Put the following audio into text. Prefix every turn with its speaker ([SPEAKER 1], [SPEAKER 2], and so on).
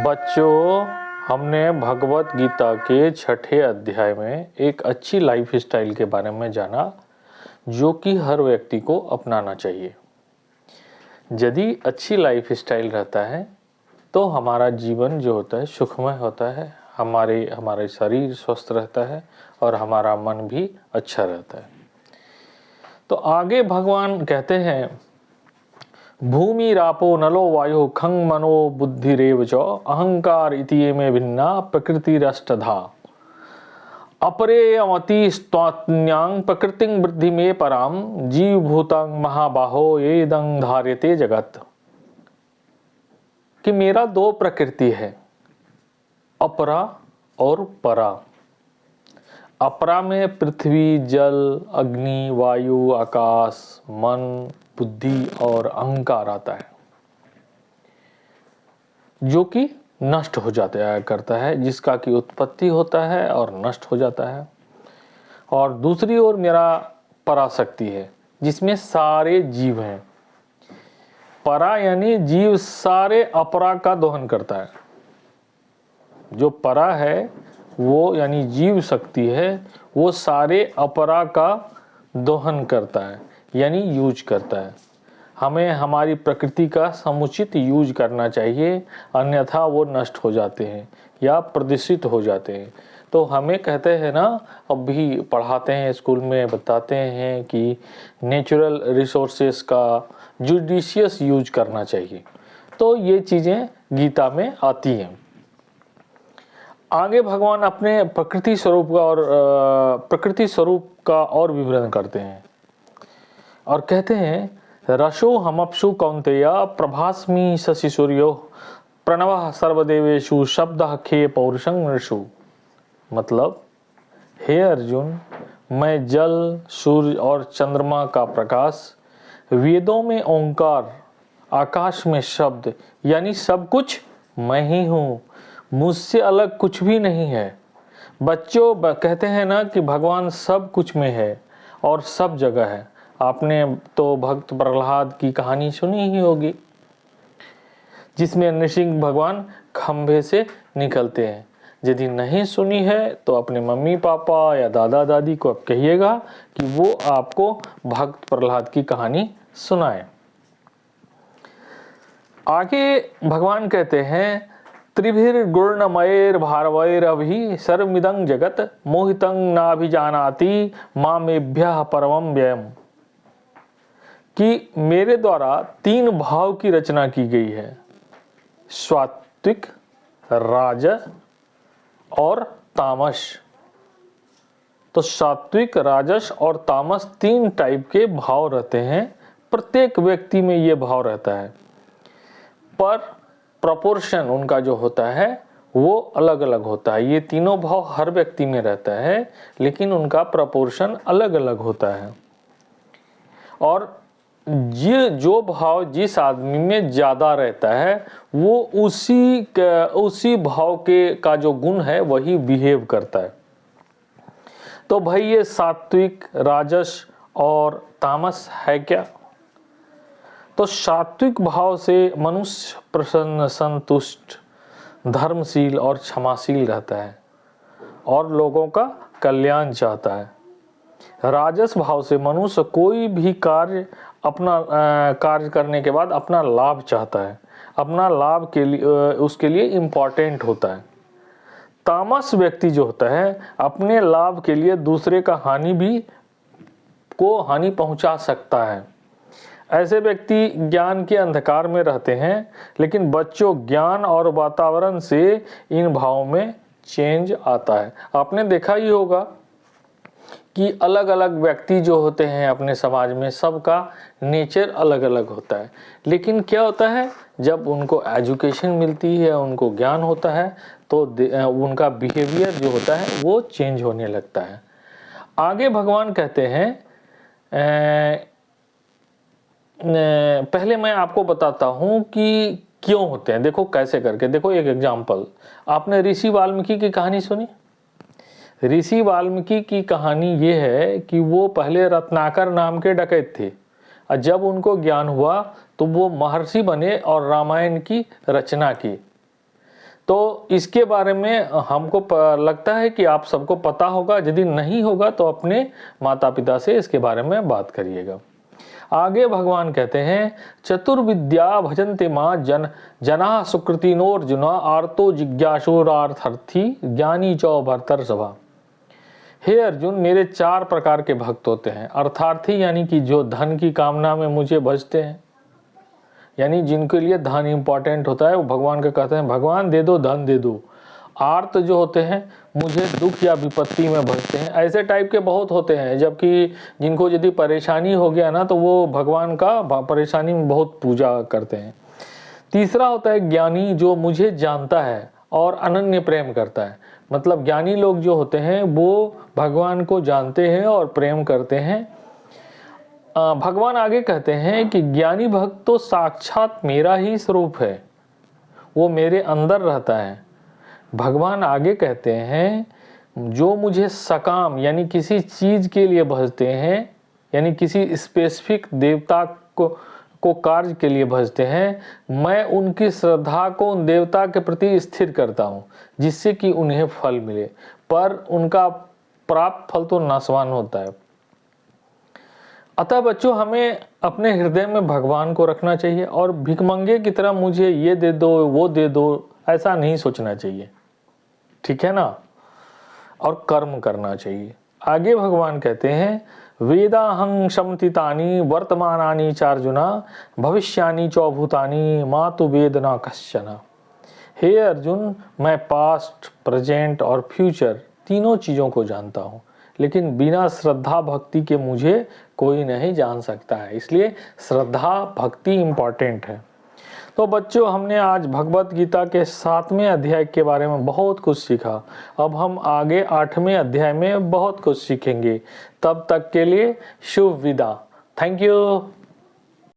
[SPEAKER 1] बच्चों, हमने भगवत गीता के छठे अध्याय में एक अच्छी लाइफ स्टाइल के बारे में जाना जो कि हर व्यक्ति को अपनाना चाहिए। यदि अच्छी लाइफ स्टाइल रहता है तो हमारा जीवन जो होता है सुखमय होता है, हमारे शरीर स्वस्थ रहता है और हमारा मन भी अच्छा रहता है। तो आगे भगवान कहते हैं, भूमि रापो नलो वायु खं मनो बुद्धिरेव च अहंकार इति में भिन्ना प्रकृतिरष्टधा अपरेयमति स्त्वान्यांग प्रकृति वृद्धि में पराम जीवभूतं महाबाहो येदं धार्यते जगत। कि मेरा दो प्रकृति है, अपरा और परा। अपरा में पृथ्वी, जल, अग्नि, वायु, आकाश, मन, बुद्धि और अहंकार आता है जो कि नष्ट हो जाता करता है, जिसका की उत्पत्ति होता है और नष्ट हो जाता है। और दूसरी ओर मेरा पराशक्ति है जिसमें सारे जीव हैं। परा यानी जीव सारे अपरा का दोहन करता है। जो परा है वो यानी जीव शक्ति है, वो सारे अपरा का दोहन करता है यानी यूज करता है। हमें हमारी प्रकृति का समुचित यूज करना चाहिए, अन्यथा वो नष्ट हो जाते हैं या प्रदूषित हो जाते हैं। तो हमें कहते हैं ना, अब भी पढ़ाते हैं स्कूल में, बताते हैं कि नेचुरल रिसोर्सेस का जुडिशियस यूज करना चाहिए। तो ये चीज़ें गीता में आती हैं। आगे भगवान अपने प्रकृति स्वरूप का और विवरण करते हैं और कहते हैं, रसो हमअप्सु कौन्तेय प्रभास्मि शशि सूर्यो प्रणवः सर्वदेवेषु शब्दः खे पौरुषं नृषु। मतलब, हे अर्जुन, मैं जल, सूर्य और चंद्रमा का प्रकाश, वेदों में ओंकार, आकाश में शब्द यानी सब कुछ मैं ही हूँ, मुझसे अलग कुछ भी नहीं है। बच्चों, कहते हैं ना कि भगवान सब कुछ में है और सब जगह है। आपने तो भक्त प्रहलाद की कहानी सुनी ही होगी, जिसमें नृसिंह भगवान खंभे से निकलते हैं। यदि नहीं सुनी है तो अपने मम्मी पापा या दादा दादी को आप कहिएगा कि वो आपको भक्त प्रहलाद की कहानी सुनाए। आगे भगवान कहते हैं, त्रिभिर्गुणमयैर भारवैरभि सर्वमिदं जगत मोहितं नाभिजानाति मामेभ्यः परमं व्ययम्। कि मेरे द्वारा तीन भाव की रचना की गई है, सात्विक, राजस और तामस। तो सात्विक, राजस और तामस तीन टाइप के भाव रहते हैं। प्रत्येक व्यक्ति में ये भाव रहता है, पर प्रोपोर्शन उनका जो होता है वो अलग अलग होता है। ये तीनों भाव हर व्यक्ति में रहता है, लेकिन उनका प्रोपोर्शन अलग अलग होता है। और ये जो भाव जिस आदमी में ज़्यादा रहता है वो उसी भाव के का जो गुण है वही बिहेव करता है। तो भाई, ये सात्विक, राजस और तामस है क्या? तो सात्विक भाव से मनुष्य प्रसन्न, संतुष्ट, धर्मशील और क्षमाशील रहता है और लोगों का कल्याण चाहता है। राजस भाव से मनुष्य कोई भी कार्य करने के बाद अपना लाभ चाहता है, अपना लाभ के लिए उसके लिए इम्पोर्टेंट होता है। तामस व्यक्ति जो होता है अपने लाभ के लिए दूसरे का हानि पहुंचा सकता है। ऐसे व्यक्ति ज्ञान के अंधकार में रहते हैं, लेकिन बच्चों, ज्ञान और वातावरण से इन भावों में चेंज आता है। आपने देखा ही होगा कि अलग अलग व्यक्ति जो होते हैं अपने समाज में, सबका नेचर अलग अलग होता है। लेकिन क्या होता है, जब उनको एजुकेशन मिलती है, उनको ज्ञान होता है, तो उनका बिहेवियर जो होता है वो चेंज होने लगता है। आगे भगवान कहते हैं, पहले मैं आपको बताता हूँ कि क्यों होते हैं। देखो कैसे करके, देखो एक एग्जाम्पल। आपने ऋषि वाल्मीकि की कहानी सुनी? ऋषि वाल्मीकि की कहानी ये है कि वो पहले रत्नाकर नाम के डकैत थे, और जब उनको ज्ञान हुआ तो वो महर्षि बने और रामायण की रचना की। तो इसके बारे में हमको लगता है कि आप सबको पता होगा, यदि नहीं होगा तो अपने माता पिता से इसके बारे में बात करिएगा। आगे भगवान कहते हैं, चतुर्विद्या भजन्ते मां जना सुकृतिनोर्जुना आर्तो जिज्ञासुरार्थर्थी ज्ञानी चौ भर्तर्षभा। हे अर्जुन, मेरे 4 प्रकार के भक्त होते हैं। अर्थार्थी यानी कि जो धन की कामना में मुझे भजते हैं, यानी जिनके लिए धन इंपॉर्टेंट होता है, वो भगवान का कहते हैं भगवान दे दो, धन दे दो। आर्त जो होते हैं मुझे दुख या विपत्ति में भजते हैं, ऐसे टाइप के बहुत होते हैं। जबकि जिनको यदि परेशानी हो गया ना तो वो भगवान का परेशानी में बहुत पूजा करते हैं। तीसरा होता है ज्ञानी, जो मुझे जानता है और अनन्य प्रेम करता है। मतलब ज्ञानी लोग जो होते हैं वो भगवान को जानते हैं और प्रेम करते हैं। भगवान आगे कहते हैं कि ज्ञानी भक्त तो साक्षात मेरा ही स्वरूप है, वो मेरे अंदर रहता है। भगवान आगे कहते हैं, जो मुझे सकाम यानी किसी चीज के लिए भजते हैं, यानी किसी स्पेसिफिक देवता को कार्य के लिए भजते हैं, मैं उनकी श्रद्धा को उन देवता के प्रति स्थिर करता हूँ, जिससे कि उन्हें फल मिले, पर उनका प्राप्त फल तो नाशवान होता है। अतः बच्चों, हमें अपने हृदय में भगवान को रखना चाहिए और भिखमंगे की तरह मुझे ये दे दो वो दे दो ऐसा नहीं सोचना चाहिए, ठीक है ना। और कर्म करना चाहिए। आगे भगवान कहते हैं, वेदाहं शमतितानि वर्तमानानि चार्जुना भविष्यानि चौभूतानि मातु वेद न कश्चन। हे अर्जुन, मैं पास्ट, प्रेजेंट और फ्यूचर तीनों चीज़ों को जानता हूँ, लेकिन बिना श्रद्धा भक्ति के मुझे कोई नहीं जान सकता है। इसलिए श्रद्धा भक्ति इम्पॉर्टेंट है। तो बच्चों, हमने आज भगवत गीता के 7वें अध्याय के बारे में बहुत कुछ सीखा। अब हम आगे 8वें अध्याय में बहुत कुछ सीखेंगे। तब तक के लिए शुभ विदा। Thank you.